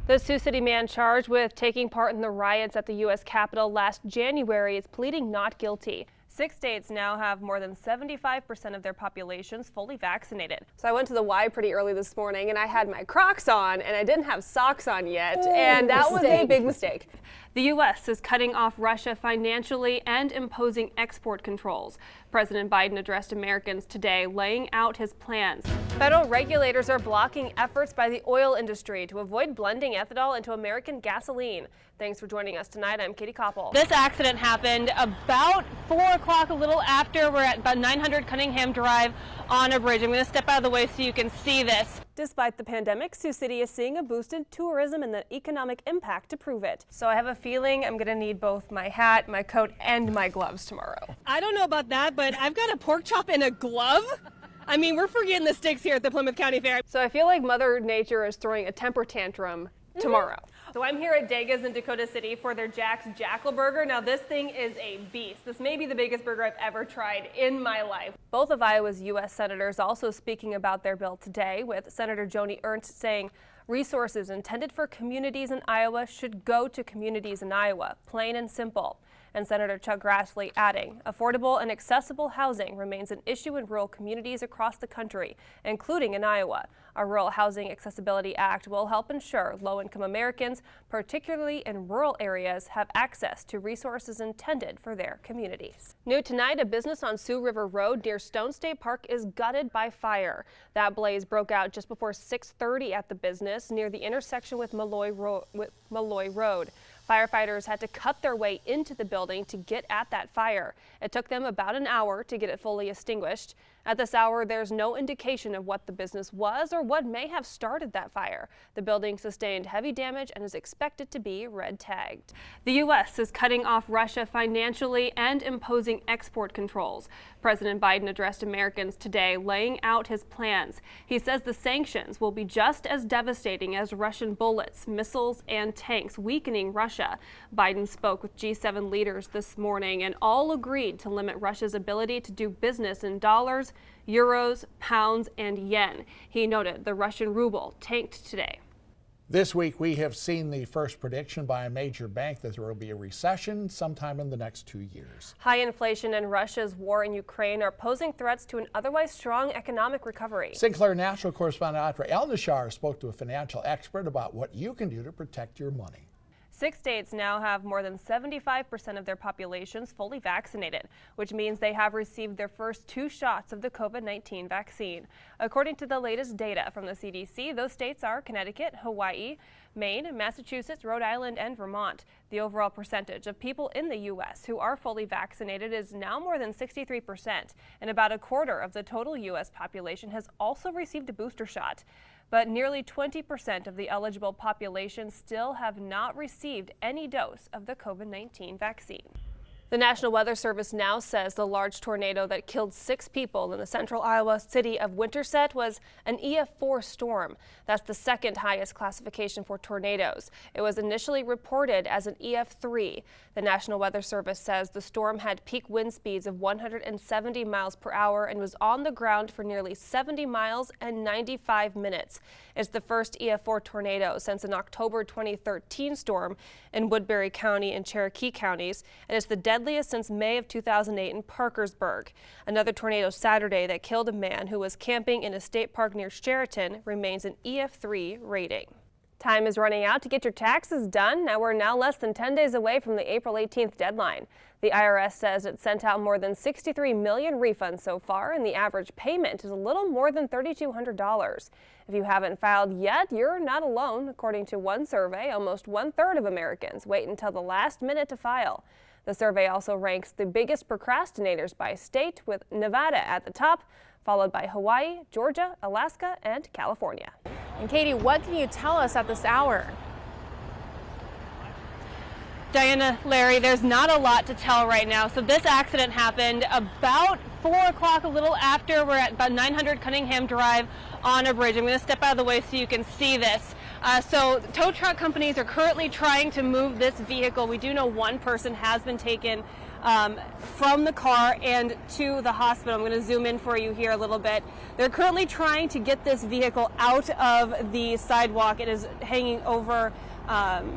The Sioux City man charged with taking part in the riots at the U.S. Capitol last January is pleading not guilty. 6 states now have more than 75% of their populations fully vaccinated. So I went to the Y pretty early this morning and I had my Crocs on and I didn't have socks on yet. And that was a big mistake. The U.S. is cutting off Russia financially and imposing export controls. President Biden addressed Americans today, laying out his plans. Federal regulators are blocking efforts by the oil industry to avoid blending ethanol into American gasoline. Thanks for joining us tonight. I'm Katie Copple. This accident happened about 4 o'clock, a little after. We're at about 900 Cunningham Drive on a bridge. I'm going to step out of the way so you can see this. Despite the pandemic, Sioux City is seeing a boost in tourism and the economic impact to prove it. So I have a feeling I'm going to need both my hat, my coat, and my gloves tomorrow. I don't know about that, but I've got a pork chop and a glove. I mean, we're forgetting the sticks here at the Plymouth County Fair. So I feel like Mother Nature is throwing a temper tantrum tomorrow. So I'm here at Dega's in Dakota City for their Jack's Jackal Burger. Now this thing is a beast. This may be the biggest burger I've ever tried in my life. Both of Iowa's U.S. senators also speaking about their bill today, with Senator Joni Ernst saying resources intended for communities in Iowa should go to communities in Iowa, plain and simple. And Senator Chuck Grassley adding, affordable and accessible housing remains an issue in rural communities across the country, including in Iowa. Our Rural Housing Accessibility Act will help ensure low-income Americans, particularly in rural areas, have access to resources intended for their communities. New tonight, a business on Sioux River Road near Stone State Park is gutted by fire. That blaze broke out just before 6:30 at the business near the intersection with Malloy Road. Firefighters had to cut their way into the building to get at that fire. It took them about an hour to get it fully extinguished. At this hour, there's no indication of what the business was or what may have started that fire. The building sustained heavy damage and is expected to be red tagged. The U.S. is cutting off Russia financially and imposing export controls. President Biden addressed Americans today, laying out his plans. He says the sanctions will be just as devastating as Russian bullets, missiles, and tanks, weakening Russia. Biden spoke with G7 leaders this morning and all agreed to limit Russia's ability to do business in dollars, euros, pounds, and yen. He noted the Russian ruble tanked today. This week, we have seen the first prediction by a major bank that there will be a recession sometime in the next 2 years. High inflation and Russia's war in Ukraine are posing threats to an otherwise strong economic recovery. Sinclair National correspondent Audrey Elnashar spoke to a financial expert about what you can do to protect your money. 6 states now have more than 75% of their populations fully vaccinated, which means they have received their first 2 shots of the COVID-19 vaccine. According to the latest data from the CDC, those states are Connecticut, Hawaii, Maine, Massachusetts, Rhode Island, and Vermont. The overall percentage of people in the U.S. who are fully vaccinated is now more than 63%, and about a quarter of the total U.S. population has also received a booster shot. But nearly 20% of the eligible population still have not received any dose of the COVID-19 vaccine. The National Weather Service now says the large tornado that killed 6 people in the central Iowa city of Winterset was an EF4 storm. That's the second highest classification for tornadoes. It was initially reported as an EF3. The National Weather Service says the storm had peak wind speeds of 170 miles per hour and was on the ground for nearly 70 miles and 95 minutes. It's the first EF4 tornado since an October 2013 storm in Woodbury County and Cherokee counties, and it's the deadliest since May of 2008 in Parkersburg. Another tornado Saturday that killed a man who was camping in a state park near Sheraton remains an EF3 rating. Time is running out to get your taxes done. Now we're less than 10 days away from the April 18th deadline. The IRS says it sent out more than 63 million refunds so far, and the average payment is a little more than $3,200. If you haven't filed yet, you're not alone. According to one survey, almost 1/3 of Americans wait until the last minute to file. The survey also ranks the biggest procrastinators by state, with Nevada at the top, followed by Hawaii, Georgia, Alaska, and California. And Katie, what can you tell us at this hour? Diana, Larry, there's not a lot to tell right now. So this accident happened about 4 o'clock, a little after. We're at about 900 Cunningham Drive on a bridge. I'm going to step out of the way so you can see this. So tow truck companies are currently trying to move this vehicle. We do know one person has been taken from the car and to the hospital. I'm going to zoom in for you here a little bit. They're currently trying to get this vehicle out of the sidewalk. It is hanging over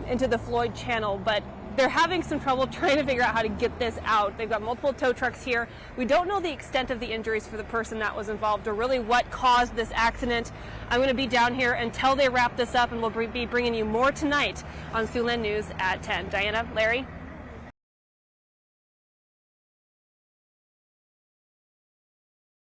into the Floyd Channel, but they're having some trouble trying to figure out how to get this out. They've got multiple tow trucks here. We don't know the extent of the injuries for the person that was involved or really what caused this accident. I'm going to be down here until they wrap this up, and we'll be bringing you more tonight on Siouxland News at 10. Diana, Larry?